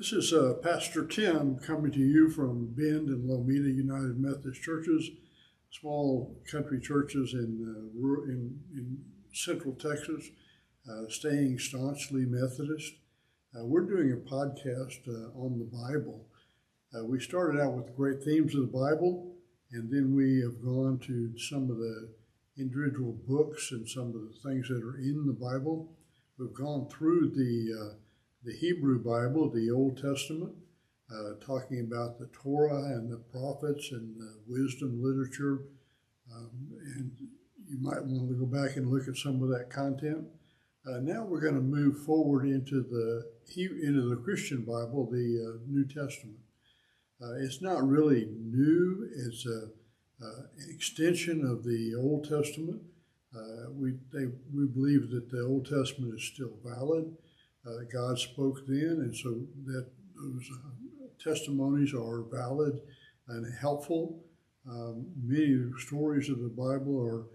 This is Pastor Tim coming to you from Bend and Lomita United Methodist Churches, small country churches in Central Texas, staying staunchly Methodist. We're doing a podcast on the Bible. We started out with the great themes of the Bible, and then we have gone to some of the individual books and some of the things that are in the Bible. We've gone through the Hebrew Bible, the Old Testament, talking about the Torah and the prophets and the wisdom literature. And you might want to go back and look at some of that content. Now we're going to move forward into the Christian Bible, the New Testament. It's not really new. It's an extension of the Old Testament. We believe that the Old Testament is still valid. God spoke then, and so that those testimonies are valid and helpful. Many of the stories of the Bible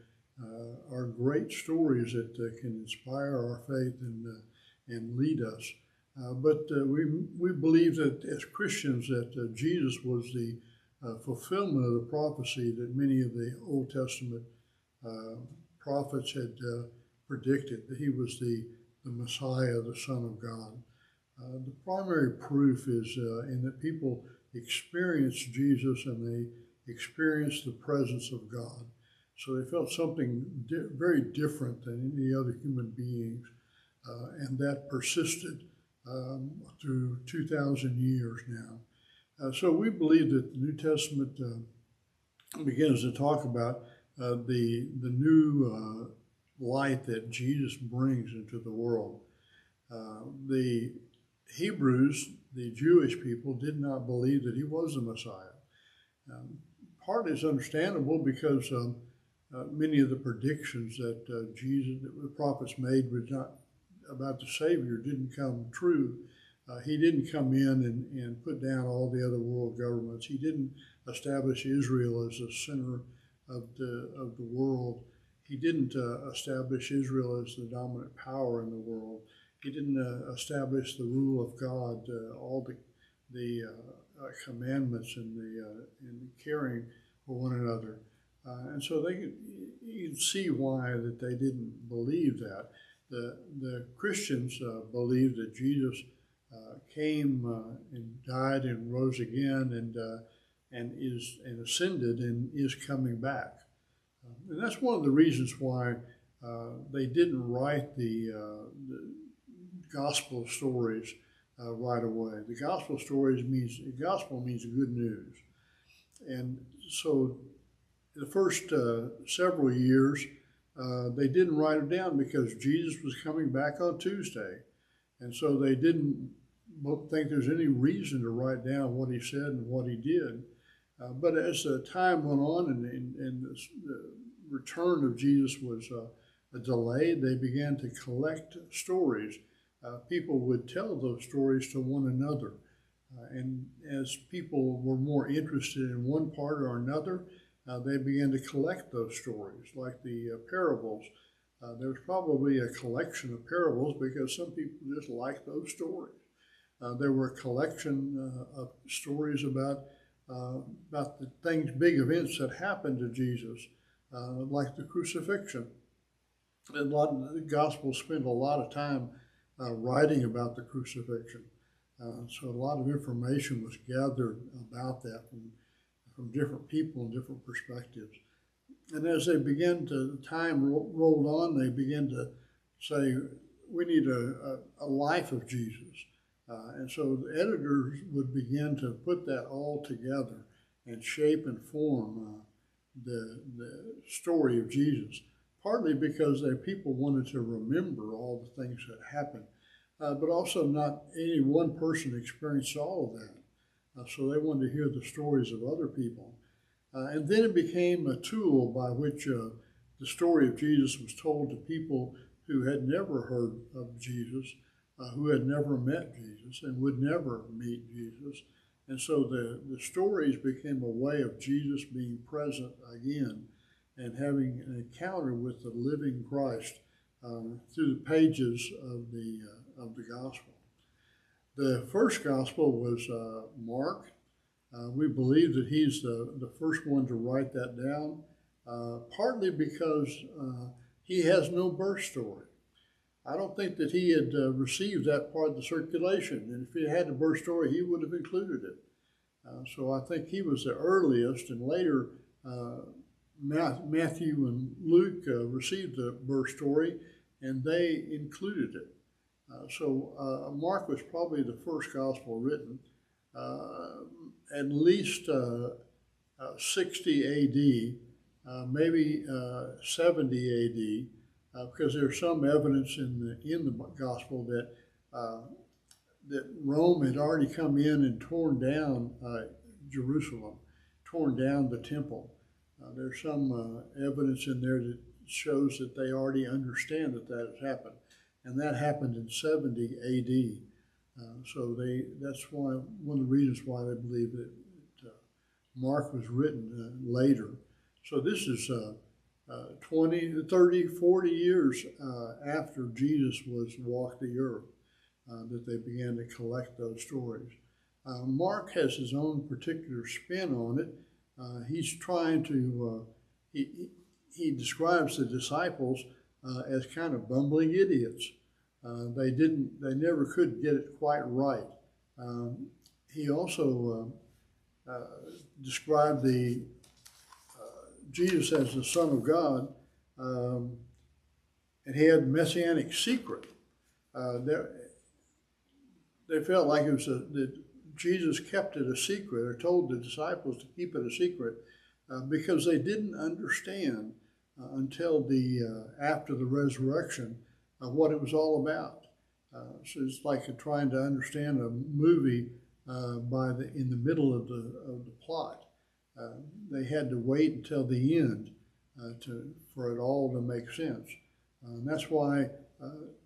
are great stories that can inspire our faith and lead us. But we believe that as Christians that Jesus was the fulfillment of the prophecy that many of the Old Testament prophets had predicted, that he was the Messiah, the Son of God. The primary proof is in that people experience Jesus and they experience the presence of God. So they felt something very different than any other human beings, and that persisted through 2,000 years now. So we believe that the New Testament begins to talk about the new light that Jesus brings into the world. The Hebrews, the Jewish people, did not believe that he was the Messiah. Part is understandable because many of the predictions that the prophets made about the Savior didn't come true. He didn't come in and put down all the other world governments. He didn't establish Israel as the center of the world. He didn't establish Israel as the dominant power in the world. He didn't establish the rule of God, all the commandments and the caring for one another. And so you can see why that they didn't believe that. The Christians believed that Jesus came and died and rose again and ascended and is coming back. And that's one of the reasons why they didn't write the gospel stories right away. The gospel means good news. And so the first several years, they didn't write it down because Jesus was coming back on Tuesday. And so they didn't think there's any reason to write down what he said and what he did. But as time went on and the return of Jesus was delayed, they began to collect stories. People would tell those stories to one another. And as people were more interested in one part or another, they began to collect those stories, like the parables. There was probably a collection of parables because some people just liked those stories. There were a collection of stories about the things, big events that happened to Jesus, like the crucifixion. A lot of the Gospels spend a lot of time writing about the crucifixion. So a lot of information was gathered about that from different people and different perspectives. And as they began to, time rolled on, they began to say, we need a life of Jesus. And so the editors would begin to put that all together and shape and form the story of Jesus, partly because people wanted to remember all the things that happened, but also not any one person experienced all of that. So they wanted to hear the stories of other people. And then it became a tool by which the story of Jesus was told to people who had never heard of Jesus, who had never met Jesus and would never meet Jesus. And so the stories became a way of Jesus being present again and having an encounter with the living Christ through the pages of the gospel. The first gospel was Mark. We believe that he's the first one to write that down, partly because he has no birth story. I don't think that he had received that part of the circulation, and if he had a birth story, he would have included it. So I think he was the earliest, and later Matthew and Luke received the birth story, and they included it. So Mark was probably the first gospel written, at least 60 A.D., maybe 70 A.D., because there's some evidence in the gospel that Rome had already come in and torn down Jerusalem, torn down the temple. There's some evidence in there that shows that they already understand that that has happened, and that happened in 70 A.D. So that's why one of the reasons why they believe that Mark was written later. So this is 20, 30, 40 years after Jesus walked the earth that they began to collect those stories. Mark has his own particular spin on it. He's trying to, he describes the disciples as kind of bumbling idiots. They never could get it quite right. He also described Jesus as the Son of God, and he had a messianic secret. They felt like it was that Jesus kept it a secret, or told the disciples to keep it a secret, because they didn't understand until after the resurrection what it was all about. So it's like trying to understand a movie in the middle of the plot. They had to wait until the end for it all to make sense. And that's why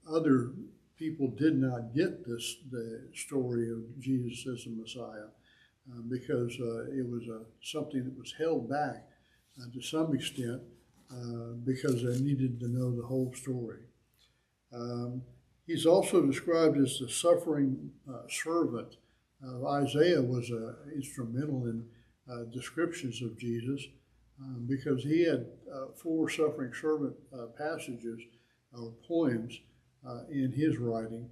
other people did not get the story of Jesus as the Messiah, because it was something that was held back to some extent because they needed to know the whole story. He's also described as the suffering servant. Isaiah was instrumental in descriptions of Jesus because he had 4 suffering servant passages or poems in his writing,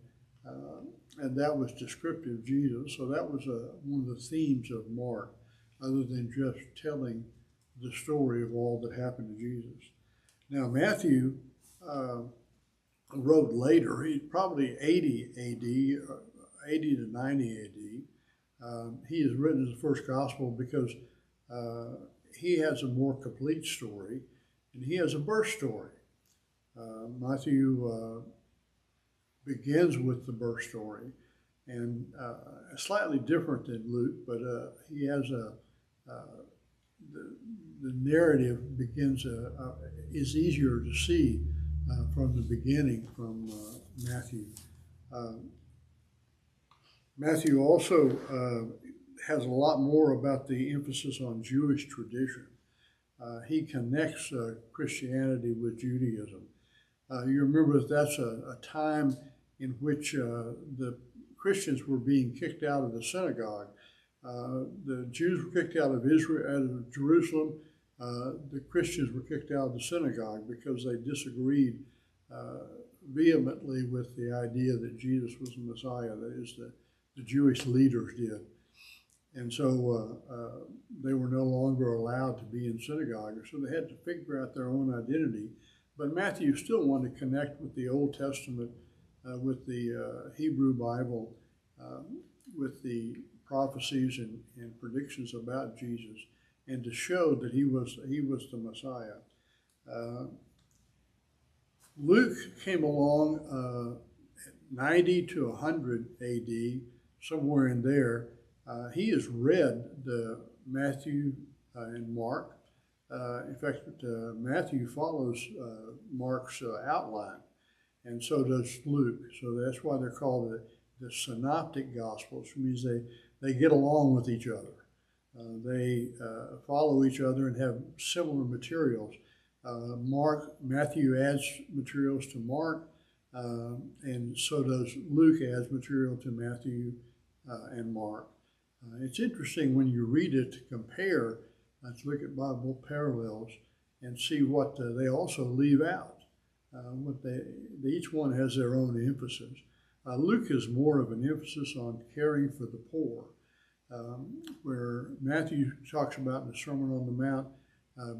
and that was descriptive of Jesus. So that was one of the themes of Mark, other than just telling the story of all that happened to Jesus. Now Matthew wrote later. He's probably 80 A.D., 80 to 90 A.D. He is written as the first gospel because he has a more complete story, and he has a birth story. Matthew begins with the birth story, and slightly different than Luke, but he has the narrative begins is easier to see from the beginning from Matthew. Matthew also has a lot more about the emphasis on Jewish tradition. He connects Christianity with Judaism. You remember that's a time in which the Christians were being kicked out of the synagogue. The Jews were kicked out of Jerusalem. The Christians were kicked out of the synagogue because they disagreed vehemently with the idea that Jesus was the Messiah. That is, the Jewish leaders did. And so they were no longer allowed to be in synagogue, so they had to figure out their own identity. But Matthew still wanted to connect with the Old Testament, with the Hebrew Bible, with the prophecies and predictions about Jesus, and to show that he was the Messiah. Luke came along 90 to 100 A.D., somewhere in there. He has read the Matthew and Mark. In fact, Matthew follows Mark's outline, and so does Luke. So that's why they're called the synoptic gospels, which means they get along with each other. They follow each other and have similar materials. Matthew adds materials to Mark. and so does Luke adds material to Matthew and Mark. It's interesting when you read it to compare, to look at Bible parallels and see what they also leave out. What each one has their own emphasis. Luke is more of an emphasis on caring for the poor, where Matthew talks about in the Sermon on the Mount,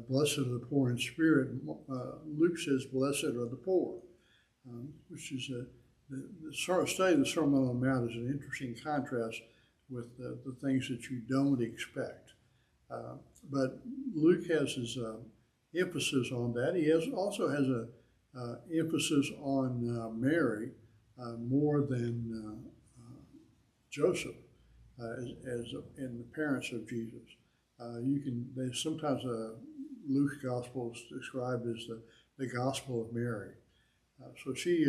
blessed are the poor in spirit. Luke says, blessed are the poor, which is the study of the Sermon on the Mount is an interesting contrast with the things that you don't expect. But Luke has his emphasis on that. He also has a emphasis on Mary more than Joseph as in the parents of Jesus. Sometimes Luke's gospel is described as the gospel of Mary. So she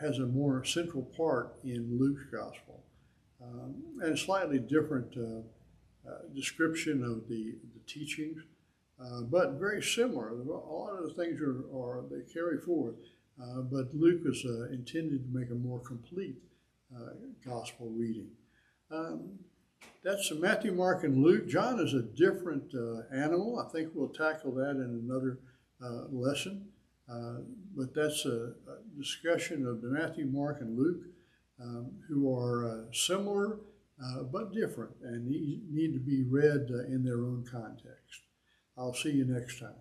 has a more central part in Luke's gospel, and a slightly different description of the teachings, but very similar. A lot of the things they carry forward, but Luke is intended to make a more complete gospel reading. That's Matthew, Mark, and Luke. John is a different animal. I think we'll tackle that in another lesson. But that's a discussion of the Matthew, Mark, and Luke, who are similar but different and need to be read in their own context. I'll see you next time.